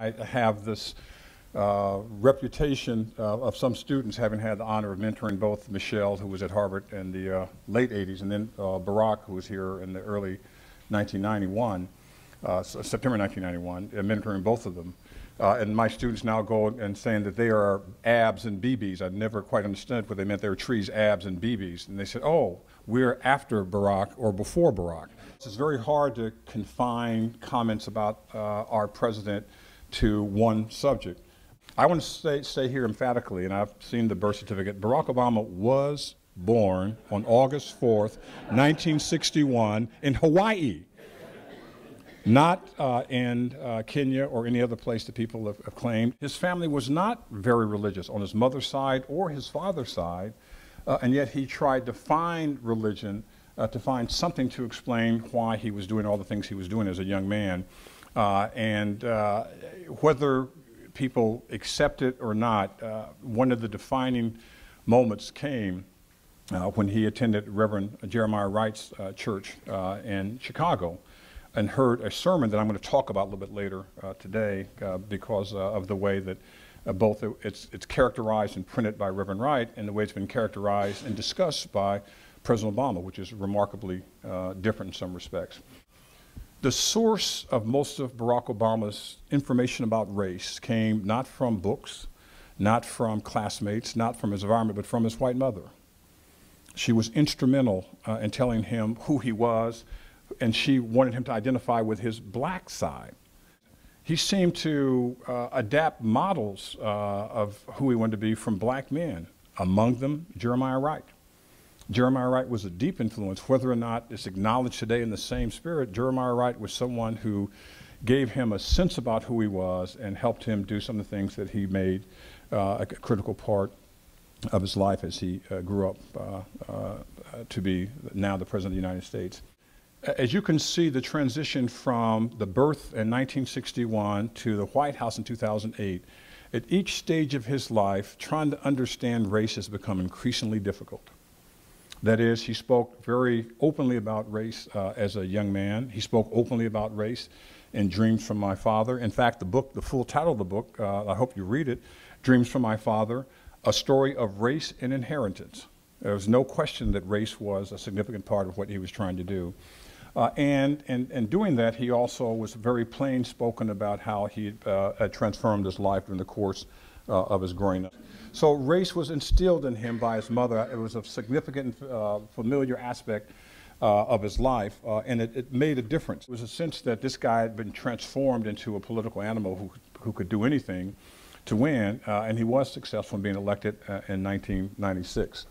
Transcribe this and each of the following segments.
I have this reputation of some students having had the honor of mentoring both Michelle, who was at Harvard in the late 80s, and then Barack, who was here in the early 1991, September 1991, mentoring both of them. And my students now go and saying that they are abs and BBs. I'd never quite understood what they meant. They were trees, abs, and BBs. And they said, oh, we're after Barack or before Barack. It's very hard to confine comments about our president to one subject. I want to say here emphatically, and I've seen the birth certificate, Barack Obama was born on August 4th, 1961 in Hawaii. Not in Kenya or any other place that people have claimed. His family was not very religious on his mother's side or his father's side, and yet he tried to find religion, to find something to explain why he was doing all the things he was doing as a young man. Whether people accept it or not, one of the defining moments came when he attended Reverend Jeremiah Wright's church in Chicago, and heard a sermon that I'm going to talk about a little bit later today because of the way that both it's characterized and printed by Reverend Wright and the way it's been characterized and discussed by President Obama, which is remarkably different in some respects. The source of most of Barack Obama's information about race came not from books, not from classmates, not from his environment, but from his white mother. She was instrumental in telling him who he was, and she wanted him to identify with his black side. He seemed to adapt models of who he wanted to be from black men, among them Jeremiah Wright. Jeremiah Wright was a deep influence. Whether or not it's acknowledged today in the same spirit, Jeremiah Wright was someone who gave him a sense about who he was and helped him do some of the things that he made a critical part of his life as he grew up to be now the President of the United States. As you can see, the transition from the birth in 1961 to the White House in 2008, at each stage of his life, trying to understand race has become increasingly difficult. That is, he spoke very openly about race as a young man. He spoke openly about race in Dreams from My Father. In fact, the book, the full title of the book, I hope you read it, Dreams from My Father, A Story of Race and Inheritance. There was no question that race was a significant part of what he was trying to do. And doing that, he also was very plain spoken about how he had transformed his life during the course of his growing up. So race was instilled in him by his mother. It was a significant, familiar aspect of his life, and it made a difference. It was a sense that this guy had been transformed into a political animal who could do anything to win, and he was successful in being elected in 1996.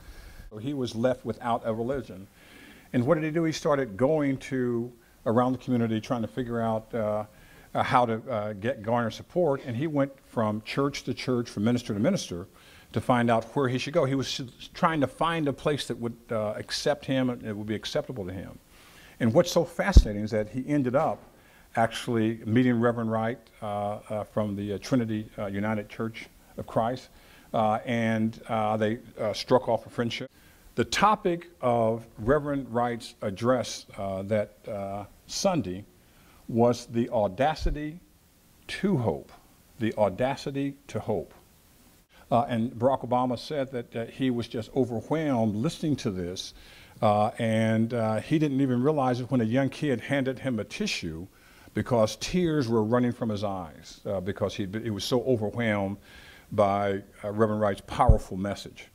So he was left without a religion. And what did he do? He started going around the community trying to figure out how to garner support, and he went from church to church, from minister to minister, to find out where he should go. He was trying to find a place that would accept him and it would be acceptable to him. And what's so fascinating is that he ended up actually meeting Reverend Wright from the Trinity United Church of Christ, and they struck off a friendship. The topic of Reverend Wright's address that Sunday was the audacity to hope, the audacity to hope. And Barack Obama said that he was just overwhelmed listening to this, and he didn't even realize it when a young kid handed him a tissue because tears were running from his eyes because he was so overwhelmed by Reverend Wright's powerful message.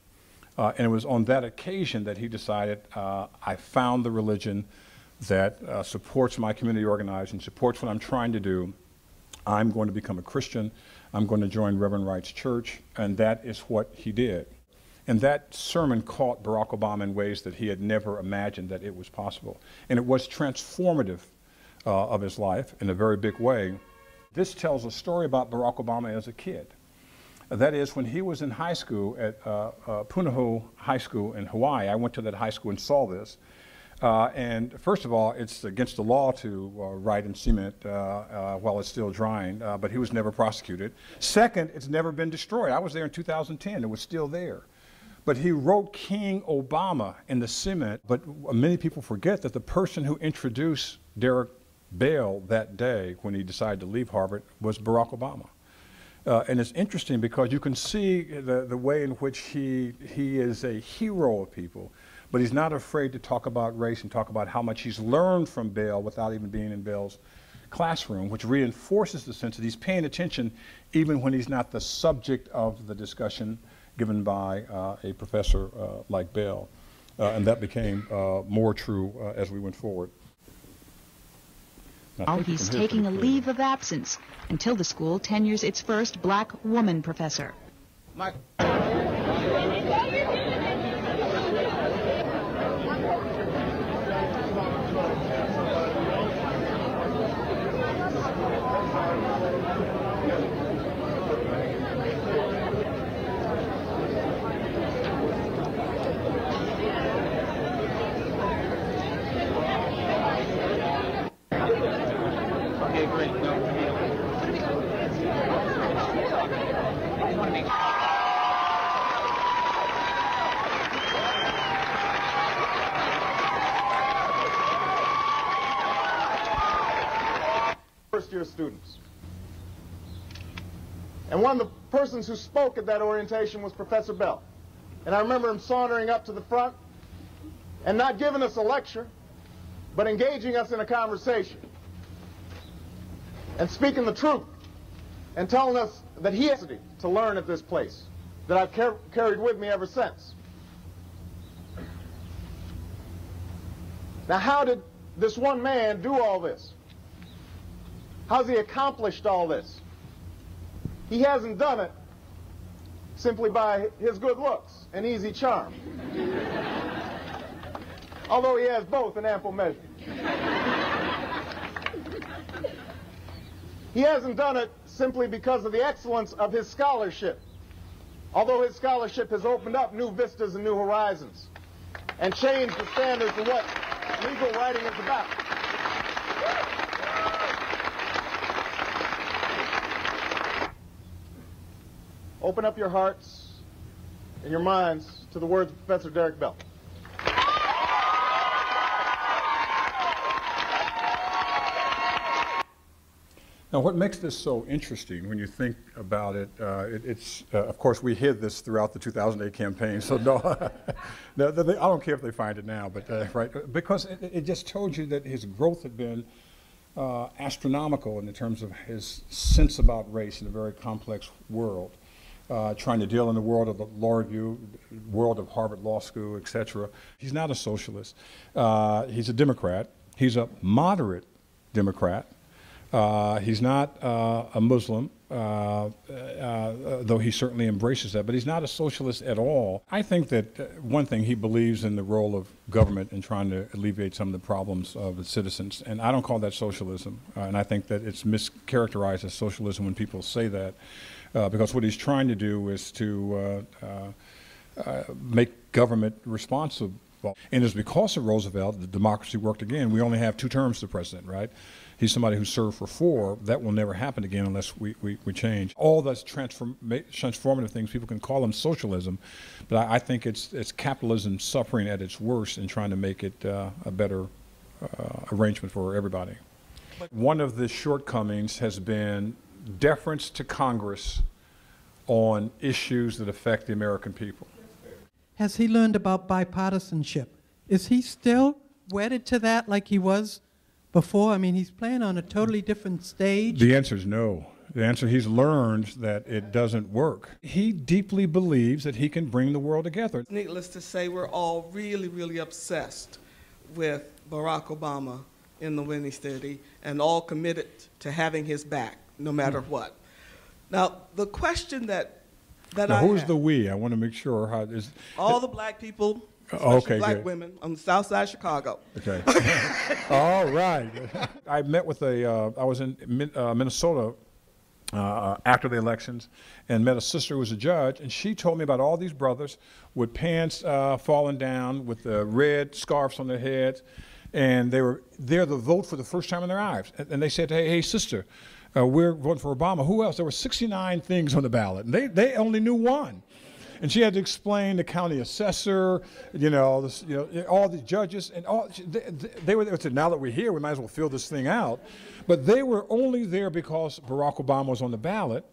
And it was on that occasion that he decided, I found the religion that supports my community organizing, supports what I'm trying to do. I'm going to become a Christian. I'm going to join Reverend Wright's church, and that is what he did. And that sermon caught Barack Obama in ways that he had never imagined that it was possible. And it was transformative of his life in a very big way. This tells a story about Barack Obama as a kid. That is, when he was in high school at Punahou High School in Hawaii, I went to that high school and saw this. And first of all, it's against the law to write in cement while it's still drying, but he was never prosecuted. Second, it's never been destroyed. I was there in 2010. It was still there. But he wrote King Obama in the cement, but many people forget that the person who introduced Derek bail that day when he decided to leave Harvard was Barack Obama. And it's interesting because you can see the way in which he is a hero of people, but he's not afraid to talk about race and talk about how much he's learned from Bail without even being in Bail's classroom, which reinforces the sense that he's paying attention even when he's not the subject of the discussion given by a professor like Bail. And that became more true as we went forward. Now he's taking a leave of absence until the school tenures its first black woman professor. Mike. First-year students. And one of the persons who spoke at that orientation was Professor Bell. And I remember him sauntering up to the front and not giving us a lecture, but engaging us in a conversation and speaking the truth and telling us that he has to learn at this place that I've carried with me ever since. Now, how did this one man do all this? How's he accomplished all this? He hasn't done it simply by his good looks and easy charm. Although he has both in ample measure. He hasn't done it simply because of the excellence of his scholarship. Although his scholarship has opened up new vistas and new horizons and changed the standards of what legal writing is about. Open up your hearts and your minds to the words of Professor Derek Bell. Now, what makes this so interesting when you think about it, of course, we hid this throughout the 2008 campaign, so no, I don't care if they find it now, but right, because it just told you that his growth had been astronomical in terms of his sense about race in a very complex world. Trying to deal in the world of the law review, world of Harvard Law School, etc. He's not a socialist. He's a Democrat. He's a moderate Democrat. He's not a Muslim, though he certainly embraces that, but he's not a socialist at all. I think that one thing, he believes in the role of government in trying to alleviate some of the problems of the citizens, and I don't call that socialism, and I think that it's mischaracterized as socialism when people say that. Because what he's trying to do is to make government responsible. And it's because of Roosevelt that democracy worked again. We only have 2 terms to president, right? He's somebody who served for 4. That will never happen again unless we change. All those transformative things, people can call them socialism, but I think it's capitalism suffering at its worst and trying to make it a better arrangement for everybody. One of the shortcomings has been deference to Congress on issues that affect the American people. Has he learned about bipartisanship? Is he still wedded to that like he was before? I mean, he's playing on a totally different stage. The answer is no. The answer, he's learned that it doesn't work. He deeply believes that he can bring the world together. Needless to say, we're all really, really obsessed with Barack Obama in the winning city and all committed to having his back, no matter what. Now, the question that now, who's the we? I want to make sure how is all the black people, especially okay, black good. Women on the south side of Chicago. Okay. All right. I met with I was in Minnesota after the elections and met a sister who was a judge, and she told me about all these brothers with pants falling down, with red scarves on their heads, and they were there to vote for the first time in their lives. And they said, hey sister, we're voting for Obama. Who else? There were 69 things on the ballot, and they only knew one. And she had to explain the county assessor, you know, all the judges, and all. They were there to, now that we're here, we might as well fill this thing out. But they were only there because Barack Obama was on the ballot,